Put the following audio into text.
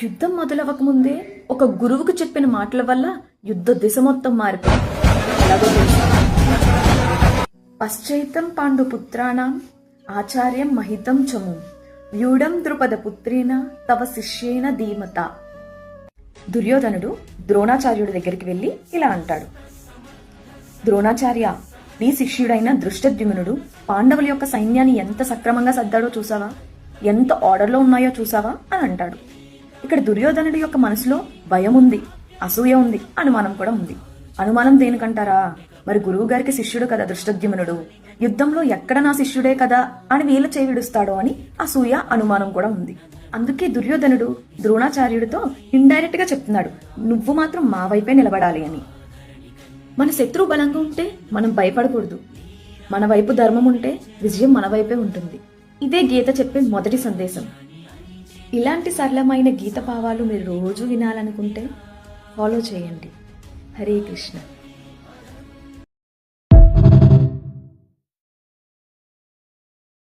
యుద్ధం మొదలవకముందే ఒక గురువుకు చెప్పిన మాటల వల్ల యుద్ధ దిశ మొత్తం మారిపోయింది. ఎలాగో తెలుసా? పశ్చైతం పాండుపుత్రాణం ఆచార్యం మహితం చము వ్యూఢం ద్రుపద పుత్రేన తవ శిష్యేన ధీమత. దుర్యోధనుడు ద్రోణాచార్యుడి దగ్గరికి వెళ్లి ఇలా అంటాడు: ద్రోణాచార్య, నీ శిష్యుడైన దృష్టద్యుమ్నుడు పాండవుల యొక్క సైన్యాన్ని ఎంత సక్రమంగా సర్దాడో చూసావా, ఎంత ఆర్డర్లో ఉన్నాయో చూసావా అని అంటాడు. ఇక్కడ దుర్యోధనుడి యొక్క మనసులో భయం ఉంది, అసూయ ఉంది, అనుమానం కూడా ఉంది. అనుమానం దేనికంటారా? మరి గురువు గారికి శిష్యుడు కదా దృష్టద్యుమ్నుడు, యుద్ధంలో ఎక్కడ నా శిష్యుడే కదా అని వీళ్ళ చేయి విడుస్తాడో అని అసూయ, అనుమానం కూడా ఉంది. అందుకే దుర్యోధనుడు ద్రోణాచార్యుడితో ఇండైరెక్ట్ గా చెప్తున్నాడు, నువ్వు మాత్రం మా వైపే నిలబడాలి అని. మన శత్రువు బలంగా ఉంటే మనం భయపడకూడదు. మన వైపు ధర్మం ఉంటే విజయం మన వైపే ఉంటుంది. ఇదే గీత చెప్పే మొదటి సందేశం. ఇలాంటి సరళమైన గీత భావాలు మీరు రోజు వినాలనుకుంటే ఫాలో చేయండి. హరే కృష్ణ.